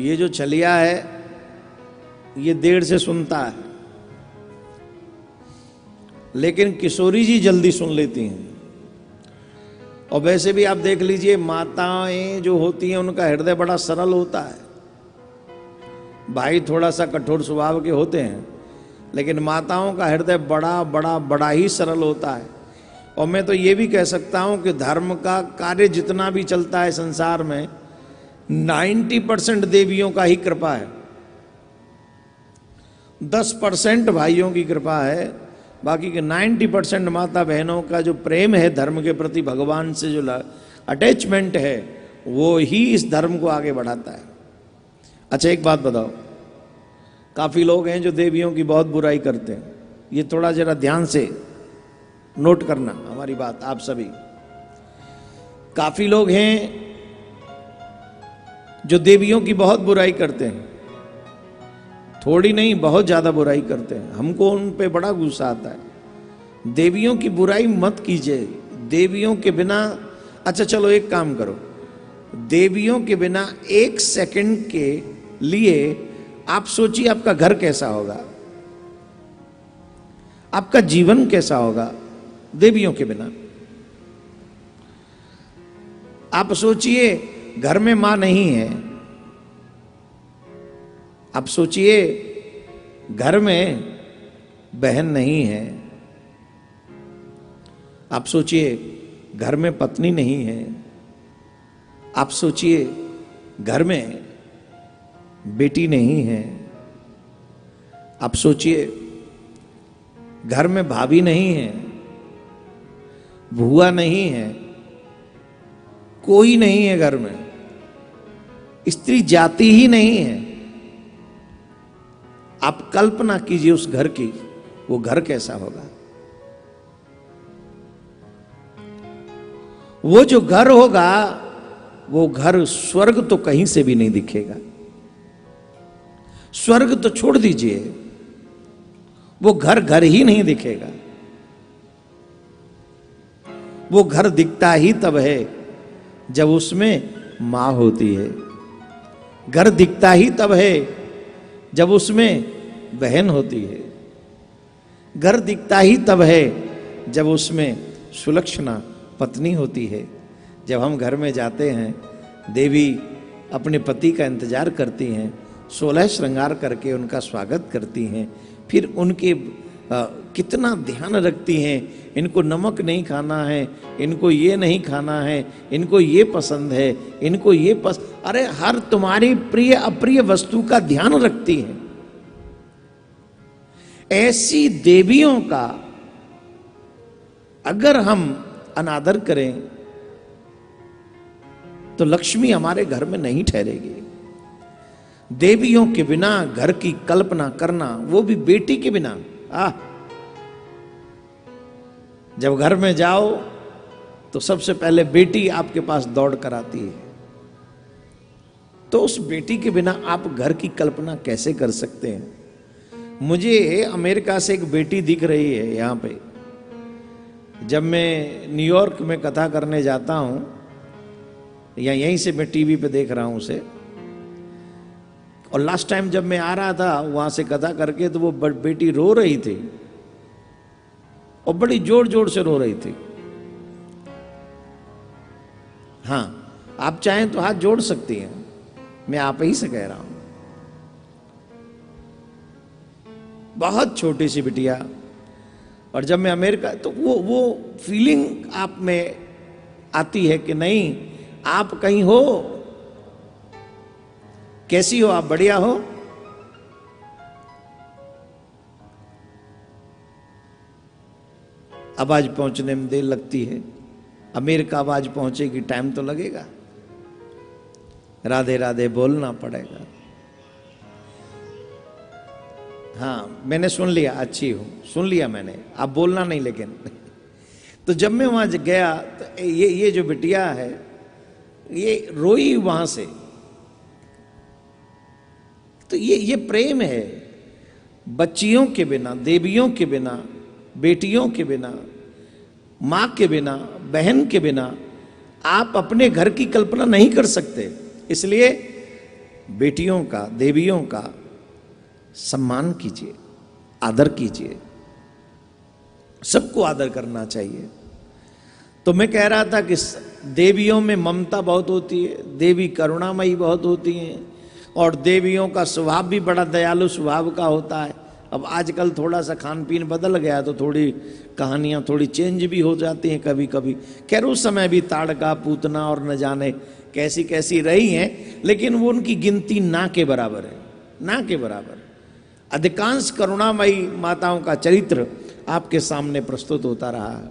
ये जो छलिया है ये देर से सुनता है, लेकिन किशोरी जी जल्दी सुन लेती हैं। और वैसे भी आप देख लीजिए, माताएं जो होती हैं उनका हृदय बड़ा सरल होता है। भाई थोड़ा सा कठोर स्वभाव के होते हैं, लेकिन माताओं का हृदय बड़ा बड़ा बड़ा ही सरल होता है। और मैं तो ये भी कह सकता हूं कि धर्म का कार्य जितना भी चलता है संसार में, 90% देवियों का ही कृपा है, 10% भाइयों की कृपा है। बाकी के 90% माता बहनों का जो प्रेम है धर्म के प्रति, भगवान से जो अटैचमेंट है, वो ही इस धर्म को आगे बढ़ाता है। अच्छा एक बात बताओ, काफी लोग हैं जो देवियों की बहुत बुराई करते हैं। ये थोड़ा जरा ध्यान से नोट करना हमारी बात, आप सभी। काफी लोग हैं जो देवियों की बहुत बुराई करते हैं, थोड़ी नहीं बहुत ज्यादा बुराई करते हैं। हमको उन पे बड़ा गुस्सा आता है। देवियों की बुराई मत कीजिए, देवियों के बिना। अच्छा चलो एक काम करो, देवियों के बिना एक सेकंड के लिए आप सोचिए आपका घर कैसा होगा, आपका जीवन कैसा होगा देवियों के बिना। आप सोचिए घर में मां नहीं है, आप सोचिए घर में बहन नहीं है, आप सोचिए घर में पत्नी नहीं है, आप सोचिए घर में बेटी नहीं है, आप सोचिए घर में भाभी नहीं है, बुआ नहीं है, कोई नहीं है घर में, स्त्री जाति ही नहीं है। आप कल्पना कीजिए उस घर की, वो घर कैसा होगा। वो जो घर होगा, वो घर स्वर्ग तो कहीं से भी नहीं दिखेगा। स्वर्ग तो छोड़ दीजिए, वो घर घर ही नहीं दिखेगा। वो घर दिखता ही तब है जब उसमें मां होती है, घर दिखता ही तब है जब उसमें बहन होती है, घर दिखता ही तब है जब उसमें सुलक्षणा पत्नी होती है। जब हम घर में जाते हैं, देवी अपने पति का इंतजार करती हैं, 16 श्रृंगार करके उनका स्वागत करती हैं, फिर उनके कितना ध्यान रखती हैं, इनको नमक नहीं खाना है, इनको ये नहीं खाना है, इनको ये पसंद है, इनको ये अरे हर तुम्हारी प्रिय अप्रिय वस्तु का ध्यान रखती हैं। ऐसी देवियों का अगर हम अनादर करें तो लक्ष्मी हमारे घर में नहीं ठहरेगी। देवियों के बिना घर की कल्पना करना, वो भी बेटी के बिना, जब घर में जाओ तो सबसे पहले बेटी आपके पास दौड़ कर आती है, तो उस बेटी के बिना आप घर की कल्पना कैसे कर सकते हैं। मुझे अमेरिका से एक बेटी दिख रही है यहां पे। जब मैं न्यूयॉर्क में कथा करने जाता हूं, या यहीं से मैं टीवी पे देख रहा हूं उसे, और लास्ट टाइम जब मैं आ रहा था वहां से कथा करके, तो वो बेटी रो रही थी, और बड़ी जोर जोर से रो रही थी। हां, आप चाहें तो हाथ जोड़ सकती हैं, मैं आप ही से कह रहा हूं। बहुत छोटी सी बिटिया। और जब मैं अमेरिका, तो वो फीलिंग आप में आती है कि नहीं, आप कहीं हो, कैसी हो आप, बढ़िया हो। आवाज पहुंचने में देर लगती है, अमेरिका आवाज पहुंचेगी, टाइम तो लगेगा, राधे राधे बोलना पड़ेगा। हाँ मैंने सुन लिया, अच्छी हूं, सुन लिया मैंने, आप बोलना नहीं लेकिन। तो जब मैं वहां गया तो ये जो बिटिया है ये रोई वहां से। तो ये प्रेम है। बच्चियों के बिना, देवियों के बिना, बेटियों के बिना, मां के बिना, बहन के बिना आप अपने घर की कल्पना नहीं कर सकते। इसलिए बेटियों का, देवियों का सम्मान कीजिए, आदर कीजिए, सबको आदर करना चाहिए। तो मैं कह रहा था कि देवियों में ममता बहुत होती है, देवी करुणामयी बहुत होती हैं, और देवियों का स्वभाव भी बड़ा दयालु स्वभाव का होता है। अब आजकल थोड़ा सा खान पीन बदल गया तो थोड़ी कहानियां थोड़ी चेंज भी हो जाती हैं कभी कभी। खैर उस समय भी ताड़का, पूतना और न जाने कैसी कैसी रही हैं, लेकिन वो उनकी गिनती ना के बराबर है, ना के बराबर। अधिकांश करुणामयी माताओं का चरित्र आपके सामने प्रस्तुत होता रहा है।